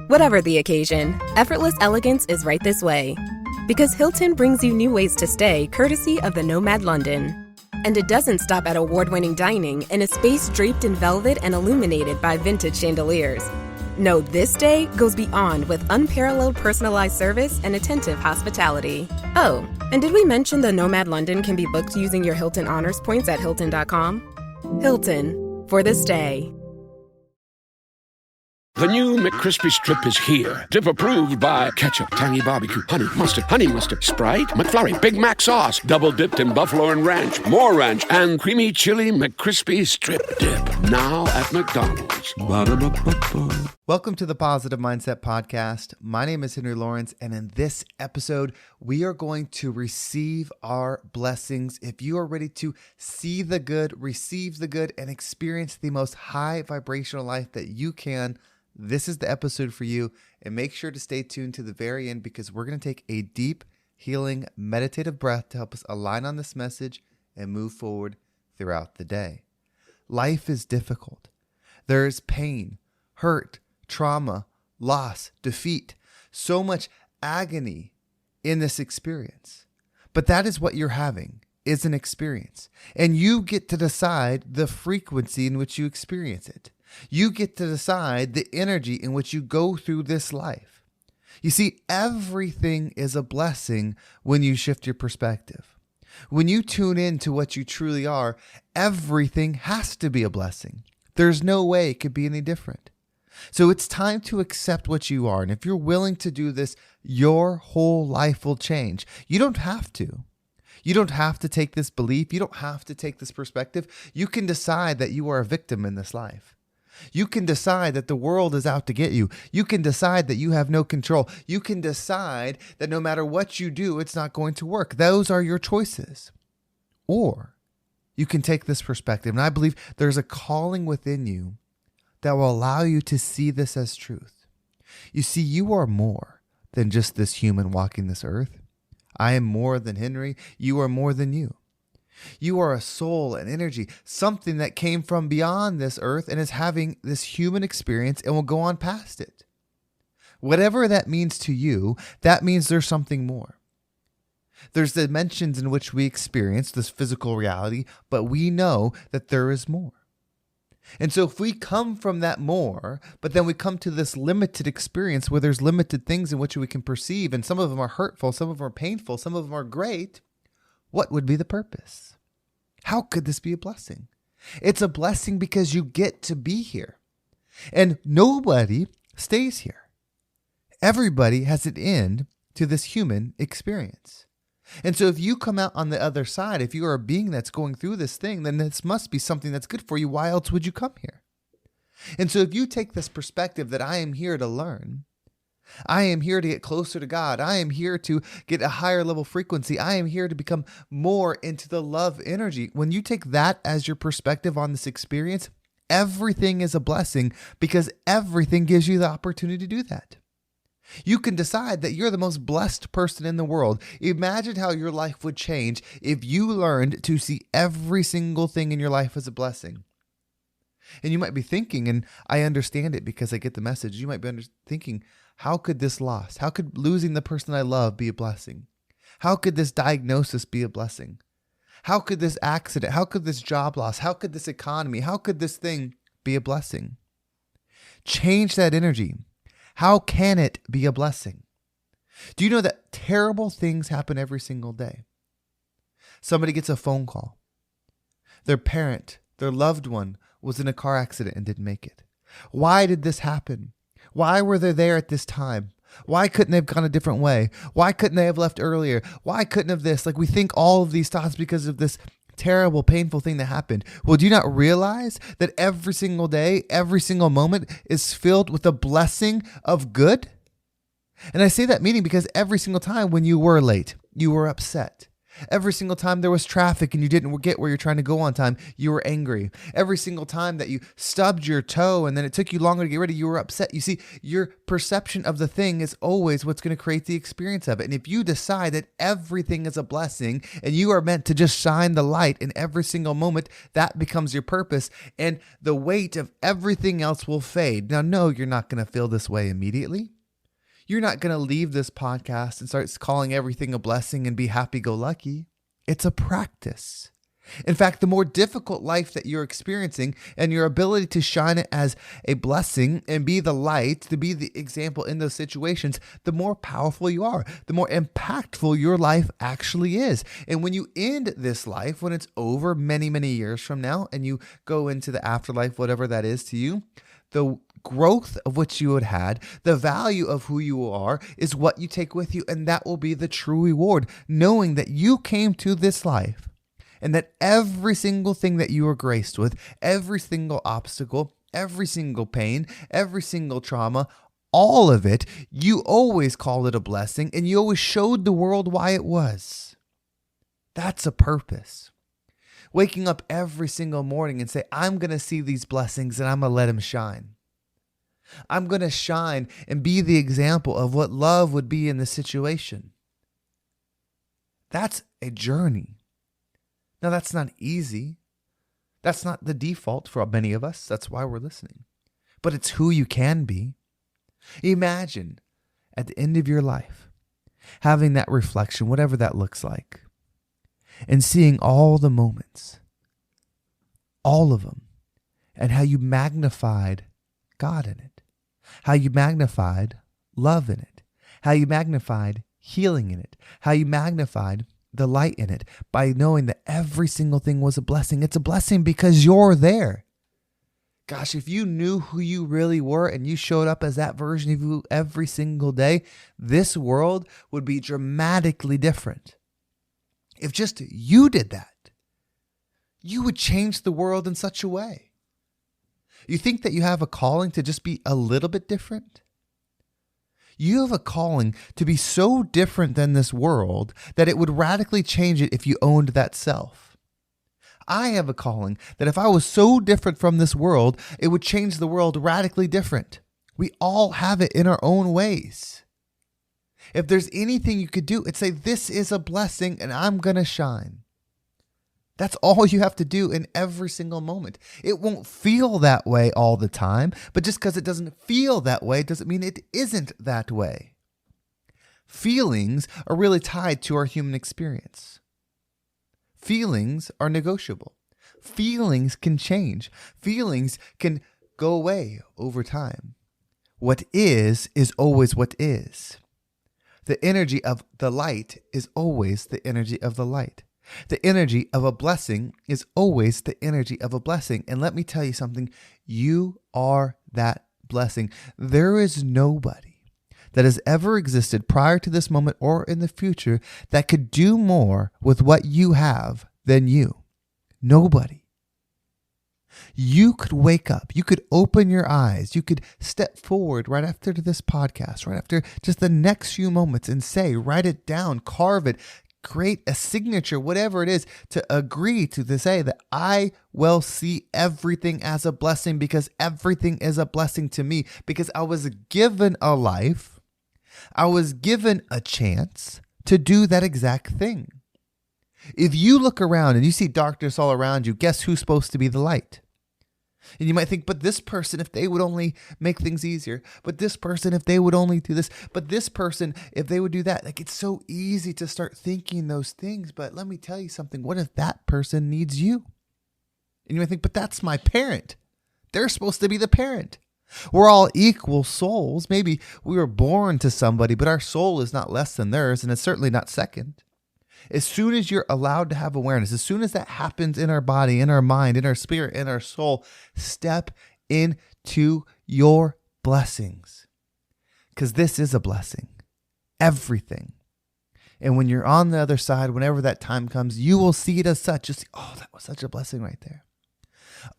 Whatever the occasion, effortless elegance is right this way. Because Hilton brings you new ways to stay courtesy of the Nomad London. And it doesn't stop at award-winning dining in a space draped in velvet and illuminated by vintage chandeliers. No, this day goes beyond with unparalleled personalized service and attentive hospitality. Oh, and did we mention the Nomad London can be booked using your Hilton Honors points at Hilton.com? Hilton, for the stay. The new McCrispy Strip is here. Dip approved by ketchup, tangy barbecue, honey mustard, Sprite, McFlurry, Big Mac sauce, double dipped in buffalo and ranch, more ranch, and creamy chili McCrispy Strip Dip. Now at McDonald's. Ba-da-ba-ba-ba. Welcome to the Positive Mindset Podcast. My name is Henry Lawrence, and in this episode, we are going to receive our blessings. If you are ready to see the good, receive the good, and experience the most high vibrational life that you can, this is the episode for you. And make sure to stay tuned to the very end because we're going to take a deep, healing, meditative breath to help us align on this message and move forward throughout the day. Life is difficult. There is pain, hurt, trauma, loss, defeat, so much agony in this experience. But that is what you're having, is an experience. And you get to decide the frequency in which you experience it. You get to decide the energy in which you go through this life. You see, everything is a blessing when you shift your perspective. When you tune in to what you truly are, everything has to be a blessing. There's no way it could be any different. So it's time to accept what you are. And if you're willing to do this, your whole life will change. You don't have to. You don't have to take this belief. You don't have to take this perspective. You can decide that you are a victim in this life. You can decide that the world is out to get you. You can decide that you have no control. You can decide that no matter what you do, it's not going to work. Those are your choices. Or you can take this perspective. And I believe there's a calling within you that will allow you to see this as truth. You see, you are more than just this human walking this earth. I am more than Henry. You are more than you. You are a soul and energy, something that came from beyond this earth and is having this human experience and will go on past it. Whatever that means to you, that means there's something more. There's dimensions in which we experience this physical reality, but we know that there is more. And so if we come from that more, but then we come to this limited experience where there's limited things in which we can perceive, and some of them are hurtful, some of them are painful, some of them are great, what would be the purpose? How could this be a blessing? It's a blessing because you get to be here. And nobody stays here. Everybody has an end to this human experience. And so if you come out on the other side, if you are a being that's going through this thing, then this must be something that's good for you. Why else would you come here? And so if you take this perspective that I am here to learn, I am here to get closer to God. I am here to get a higher level frequency. I am here to become more into the love energy. When you take that as your perspective on this experience, everything is a blessing because everything gives you the opportunity to do that. You can decide that you're the most blessed person in the world. Imagine how your life would change if you learned to see every single thing in your life as a blessing. And you might be thinking, and I understand it because I get the message, you might be thinking, how could this loss, how could losing the person I love be a blessing? How could this diagnosis be a blessing? How could this accident, how could this job loss, how could this economy, how could this thing be a blessing? Change that energy. How can it be a blessing? Do you know that terrible things happen every single day? Somebody gets a phone call. Their parent, their loved one was in a car accident and didn't make it. Why did this happen? Why were they there at this time? Why couldn't they have gone a different way? Why couldn't they have left earlier? Why couldn't have this? Like we think all of these thoughts because of this terrible, painful thing that happened. Well, do you not realize that every single day, every single moment is filled with a blessing of good? And I say that meaning because every single time when you were late, you were upset. Every single time there was traffic and you didn't get where you're trying to go on time, you were angry. Every single time that you stubbed your toe and then it took you longer to get ready, you were upset. You see, your perception of the thing is always what's going to create the experience of it. And if you decide that everything is a blessing and you are meant to just shine the light in every single moment, that becomes your purpose and the weight of everything else will fade. Now, no, you're not going to feel this way immediately. You're not going to leave this podcast and start calling everything a blessing and be happy-go-lucky. It's a practice. In fact, the more difficult life that you're experiencing and your ability to shine it as a blessing and be the light, to be the example in those situations, the more powerful you are, the more impactful your life actually is. And when you end this life, when it's over many, many years from now, and you go into the afterlife, whatever that is to you, the growth of which you had, the value of who you are is what you take with you, and that will be the true reward, knowing that you came to this life and that every single thing that you were graced with, every single obstacle, every single pain, every single trauma, all of it, you always called it a blessing and you always showed the world why it was. That's a purpose. Waking up every single morning and say, I'm going to see these blessings and I'm going to let them shine. I'm going to shine and be the example of what love would be in this situation. That's a journey. Now, that's not easy. That's not the default for many of us. That's why we're listening. But it's who you can be. Imagine at the end of your life, having that reflection, whatever that looks like, and seeing all the moments, all of them, and how you magnified God in it, how you magnified love in it, how you magnified healing in it, how you magnified the light in it by knowing that every single thing was a blessing. It's a blessing because you're there. Gosh, if you knew who you really were and you showed up as that version of you every single day, this world would be dramatically different. If just you did that, you would change the world in such a way. You think that you have a calling to just be a little bit different? You have a calling to be so different than this world that it would radically change it if you owned that self. I have a calling that if I was so different from this world, it would change the world radically different. We all have it in our own ways. If there's anything you could do, it's say, this is a blessing and I'm going to shine. That's all you have to do in every single moment. It won't feel that way all the time, but just because it doesn't feel that way doesn't mean it isn't that way. Feelings are really tied to our human experience. Feelings are negotiable. Feelings can change. Feelings can go away over time. What is always what is. The energy of the light is always the energy of the light. The energy of a blessing is always the energy of a blessing. And let me tell you something, you are that blessing. There is nobody that has ever existed prior to this moment or in the future that could do more with what you have than you. Nobody. You could wake up, you could open your eyes, you could step forward right after this podcast, right after just the next few moments and say, write it down, carve it, create a signature, whatever it is, to agree to say that I will see everything as a blessing because everything is a blessing to me because I was given a life, I was given a chance to do that exact thing. If you look around and you see darkness all around you, guess who's supposed to be the light? And you might think, but this person, if they would only make things easier, but this person, if they would only do this, but this person, if they would do that. Like, it's so easy to start thinking those things, but let me tell you something. What if that person needs you? And you might think, but that's my parent. They're supposed to be the parent. We're all equal souls. Maybe we were born to somebody, but our soul is not less than theirs, and it's certainly not second. As soon as you're allowed to have awareness, as soon as that happens in our body, in our mind, in our spirit, in our soul, step into your blessings. Because this is a blessing. Everything. And when you're on the other side, whenever that time comes, you will see it as such. Just, oh, that was such a blessing right there.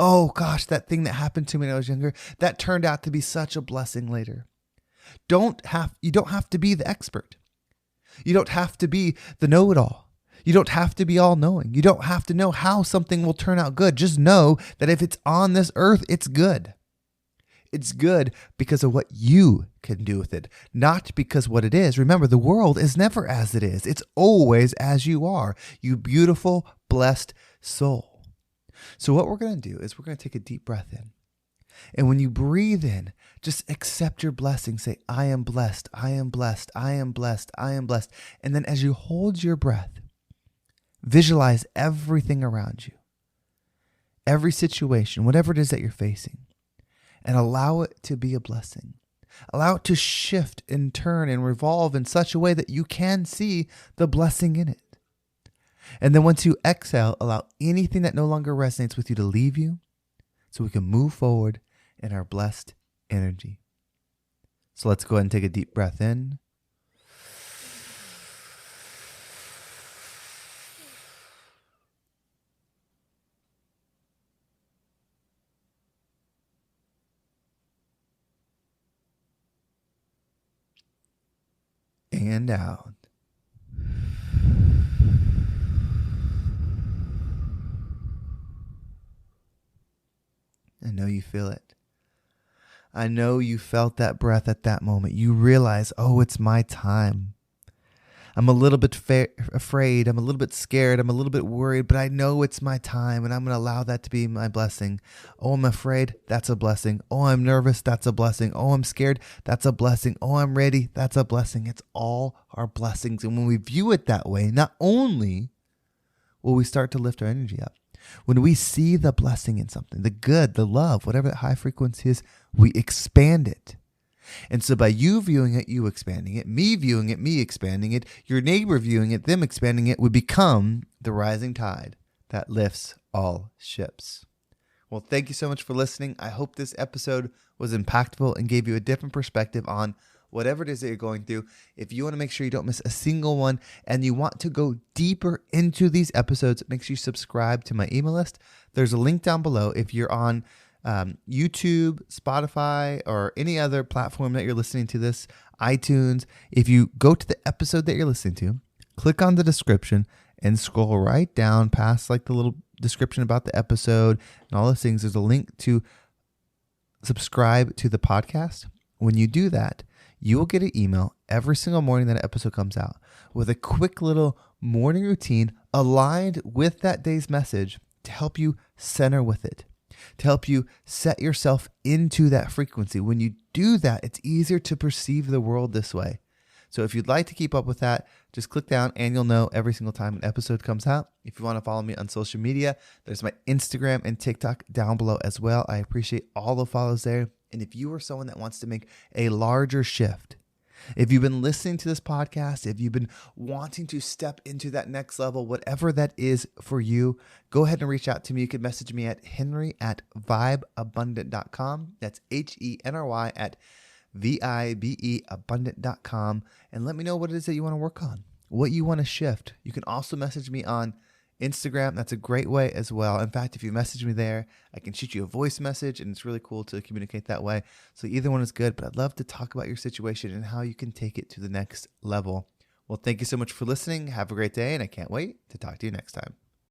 Oh gosh, that thing that happened to me when I was younger, that turned out to be such a blessing later. You don't have to be the expert. You don't have to be the know-it-all. You don't have to be all knowing. You don't have to know how something will turn out good. Just know that if it's on this earth, it's good. It's good because of what you can do with it, not because what it is. Remember, the world is never as it is. It's always as you are, you beautiful, blessed soul. So what we're going to do is we're going to take a deep breath in. And when you breathe in, just accept your blessing. Say, I am blessed, I am blessed, I am blessed, I am blessed. And then as you hold your breath, visualize everything around you, every situation, whatever it is that you're facing, and allow it to be a blessing. Allow it to shift and turn and revolve in such a way that you can see the blessing in it. And then once you exhale, allow anything that no longer resonates with you to leave you so we can move forward in our blessed energy. So let's go ahead and take a deep breath in. And out. I know you feel it. I know you felt that breath at that moment. You realize, oh, it's my time. I'm a little bit afraid. I'm a little bit scared. I'm a little bit worried, but I know it's my time and I'm going to allow that to be my blessing. Oh, I'm afraid. That's a blessing. Oh, I'm nervous. That's a blessing. Oh, I'm scared. That's a blessing. Oh, I'm ready. That's a blessing. It's all our blessings. And when we view it that way, not only will we start to lift our energy up, when we see the blessing in something, the good, the love, whatever that high frequency is, we expand it. And so by you viewing it, you expanding it, me viewing it, me expanding it, your neighbor viewing it, them expanding it, we become the rising tide that lifts all ships. Well, thank you so much for listening. I hope this episode was impactful and gave you a different perspective on whatever it is that you're going through. If you want to make sure you don't miss a single one and you want to go deeper into these episodes, make sure you subscribe to my email list. There's a link down below if you're on YouTube, Spotify, or any other platform that you're listening to this, iTunes. If you go to the episode that you're listening to, click on the description and scroll right down past like the little description about the episode and all those things. There's a link to subscribe to the podcast. When you do that, you will get an email every single morning that an episode comes out with a quick little morning routine aligned with that day's message to help you center with it, to help you set yourself into that frequency. When you do that, it's easier to perceive the world this way. So if you'd like to keep up with that, just click down and you'll know every single time an episode comes out. If you want to follow me on social media, there's my Instagram and TikTok down below as well. I appreciate all the follows there. And if you are someone that wants to make a larger shift, if you've been listening to this podcast, if you've been wanting to step into that next level, whatever that is for you, go ahead and reach out to me. You can message me at henry@vibeabundant.com. That's HENRY at VIBEabundant.com. And let me know what it is that you want to work on, what you want to shift. You can also message me on Instagram. That's a great way as well. In fact, if you message me there, I can shoot you a voice message and it's really cool to communicate that way. So either one is good, but I'd love to talk about your situation and how you can take it to the next level. Well, thank you so much for listening. Have a great day, and I can't wait to talk to you next time.